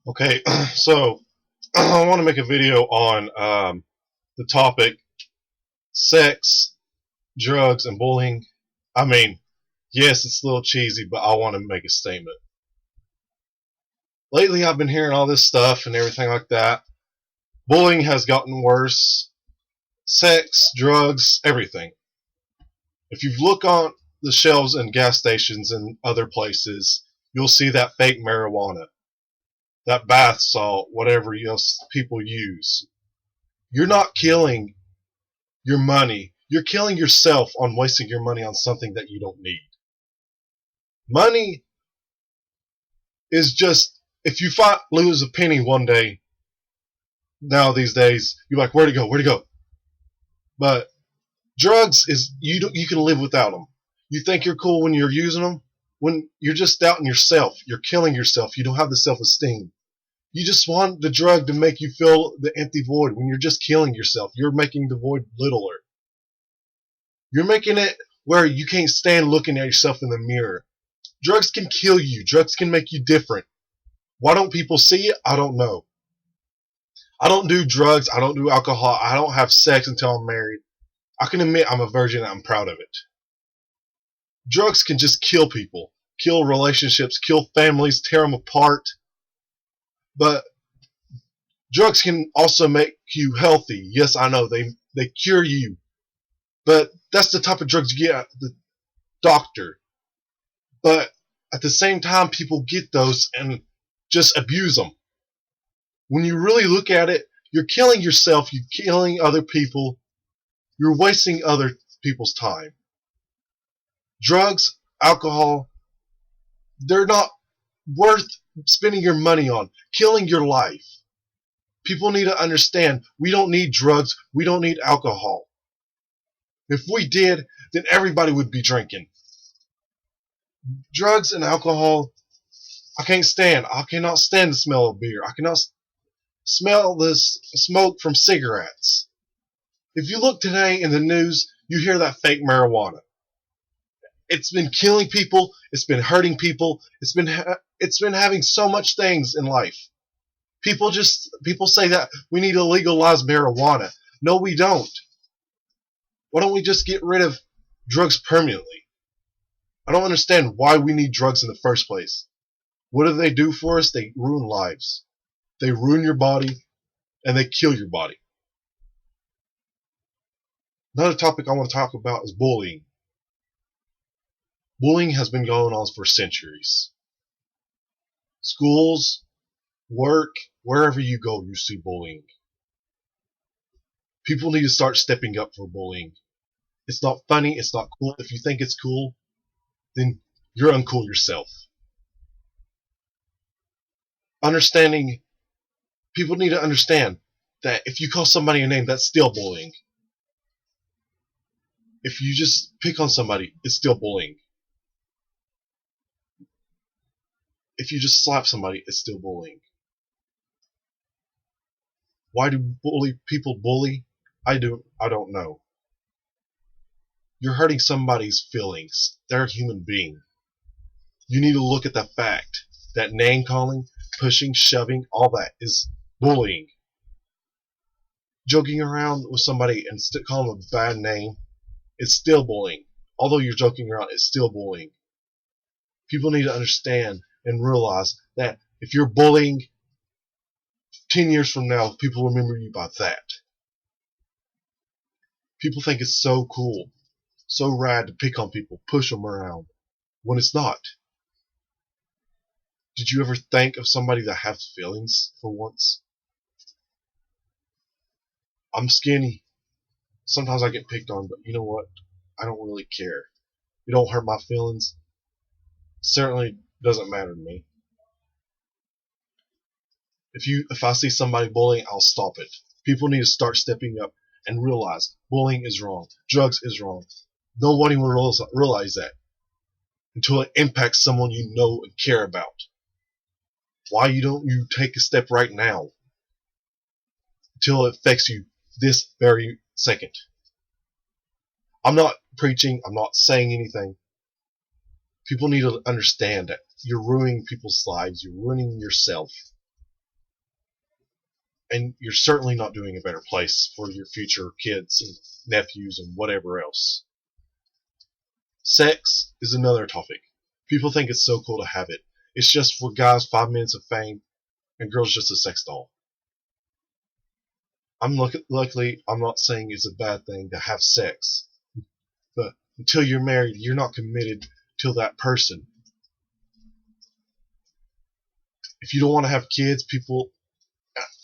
Okay, so I want to make a video on the topic sex, drugs, and bullying. I mean, yes, it's a little cheesy, but I want to make a statement. Lately, I've been hearing all this stuff and everything like that. Bullying has gotten worse. Sex, drugs, everything. If you look on the shelves in gas stations and other places, you'll see that fake marijuana, that bath salt, whatever else people use. You're not killing your money. You're killing yourself on wasting your money on something that you don't need. Money is just, if you lose a penny one day, now these days, you're like, where'd it go? Where'd it go? But drugs is, you can live without them. You think you're cool when you're using them. When you're just doubting yourself, you're killing yourself. You don't have the self-esteem. You just want the drug to make you feel the empty void when you're just killing yourself. You're making the void littler. You're making it where you can't stand looking at yourself in the mirror. Drugs can kill you. Drugs can make you different. Why don't people see it? I don't know. I don't do drugs. I don't do alcohol. I don't have sex until I'm married. I can admit I'm a virgin and I'm proud of it. Drugs can just kill people, kill relationships, kill families, tear them apart. But drugs can also make you healthy. Yes, I know. They cure you. But that's the type of drugs you get at the doctor. But at the same time, people get those and just abuse them. When you really look at it, you're killing yourself, you're killing other people, you're wasting other people's time. Drugs, alcohol, they're not worth spending your money on, killing your life. People need to understand we don't need drugs, we don't need alcohol. If we did, then everybody would be drinking. Drugs and alcohol, I can't stand. I cannot stand the smell of beer. I cannot smell the smoke from cigarettes. If you look today in the news, you hear that fake marijuana. It's been killing people. It's been hurting people. It's been having so much things in life. People say that we need to legalize marijuana. No, we don't. Why don't we just get rid of drugs permanently? I don't understand why we need drugs in the first place. What do they do for us? They ruin lives. They ruin your body and they kill your body. Another topic I want to talk about is bullying. Bullying has been going on for centuries. Schools, work, wherever you go, you see bullying. People need to start stepping up for bullying. It's not funny, it's not cool. If you think it's cool, then you're uncool yourself. Understanding, people need to understand that if you call somebody a name, that's still bullying. If you just pick on somebody, it's still bullying. If you just slap somebody, it's still bullying. Why do people bully? I don't know. You're hurting somebody's feelings. They're a human being. You need to look at the fact that name calling, pushing, shoving, all that is bullying. Joking around with somebody and calling them a bad name, it's still bullying. Although you're joking around, it's still bullying. People need to understand and realize that if you're bullying, 10 years from now, people remember you by that. People think it's so cool, so rad to pick on people, push them around, when it's not. Did you ever think of somebody that has feelings for once? I'm skinny. Sometimes I get picked on, but you know what? I don't really care. It don't hurt my feelings. Certainly doesn't matter to me. If I see somebody bullying, I'll stop it. People need to start stepping up and realize bullying is wrong. Drugs is wrong. Nobody will realize that until it impacts someone you know and care about. Why don't you take a step right now until it affects you this very second? I'm not preaching. I'm not saying anything. People need to understand that you're ruining people's lives. You're ruining yourself. And you're certainly not doing a better place for your future kids and nephews and whatever else. Sex is another topic. People think it's so cool to have it. It's just for guys 5 minutes of fame, and girls just a sex doll. Luckily, I'm not saying it's a bad thing to have sex, but until you're married, you're not committed to that person. If you don't want to have kids,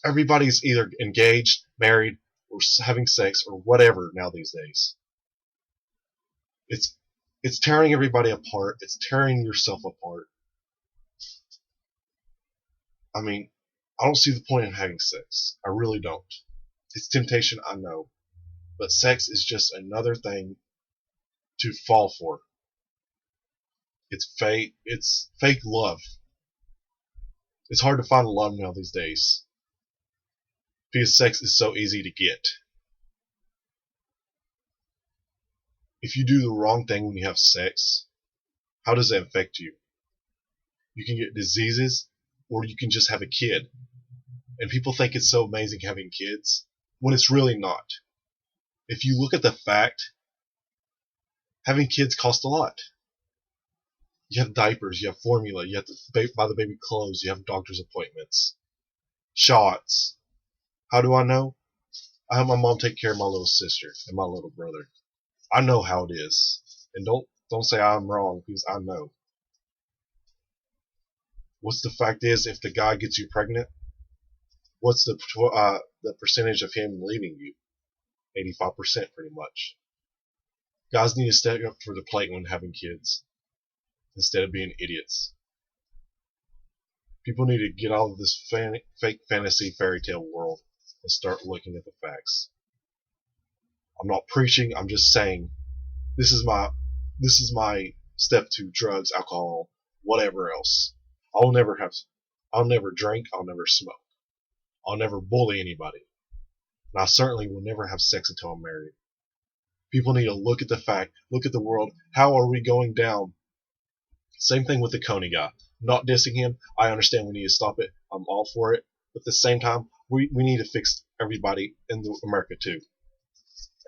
everybody's either engaged, married, or having sex, or whatever now these days. It's tearing everybody apart. It's tearing yourself apart. I mean, I don't see the point in having sex. I really don't. It's temptation, I know, but sex is just another thing to fall for. It's fake. It's fake love. It's hard to find love now these days because sex is so easy to get. If you do the wrong thing when you have sex, how does that affect you? You can get diseases, or you can just have a kid. And people think it's so amazing having kids, when it's really not. If you look at the fact, having kids costs a lot. You have diapers, you have formula, you have to buy the baby clothes, you have doctor's appointments, shots. How do I know? I have my mom take care of my little sister and my little brother. I know how it is. And don't say I'm wrong, because I know. What's the fact is, if the guy gets you pregnant, what's the percentage of him leaving you? 85% pretty much. Guys need to step up for the plate when having kids, instead of being idiots. People need to get out of this fake fantasy fairy tale world and start looking at the facts. I'm not preaching, I'm just saying this is my step to drugs, alcohol, whatever else. I'll never drink, I'll never smoke. I'll never bully anybody. And I certainly will never have sex until I'm married. People need to look at the fact, look at the world. How are we going down? Same thing with the Coney guy. I'm not dissing him. I understand we need to stop it. I'm all for it. But at the same time, we need to fix everybody in America too.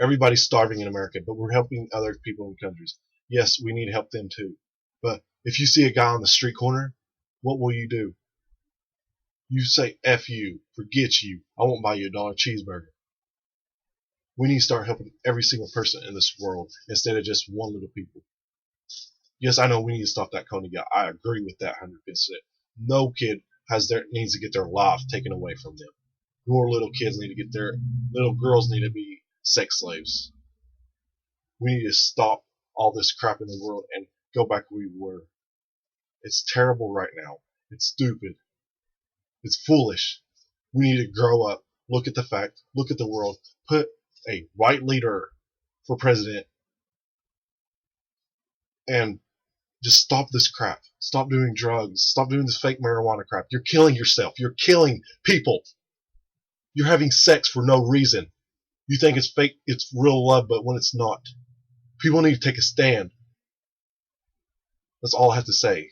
Everybody's starving in America, but we're helping other people in countries. Yes, we need to help them too. But if you see a guy on the street corner, what will you do? You say, F you, forget you, I won't buy you $1 cheeseburger. We need to start helping every single person in this world instead of just one little people. Yes, I know we need to stop that Coney guy. I agree with that 100%. No kid needs to get their life taken away from them. Your little kids need to get little girls need to be sex slaves. We need to stop all this crap in the world and go back where we were. It's terrible right now. It's stupid. It's foolish. We need to grow up, look at the fact, look at the world, put a right leader for president, and just stop this crap. Stop doing drugs. Stop doing this fake marijuana crap. You're killing yourself. You're killing people. You're having sex for no reason. You think it's fake, it's real love, but when it's not. People need to take a stand. That's all I have to say.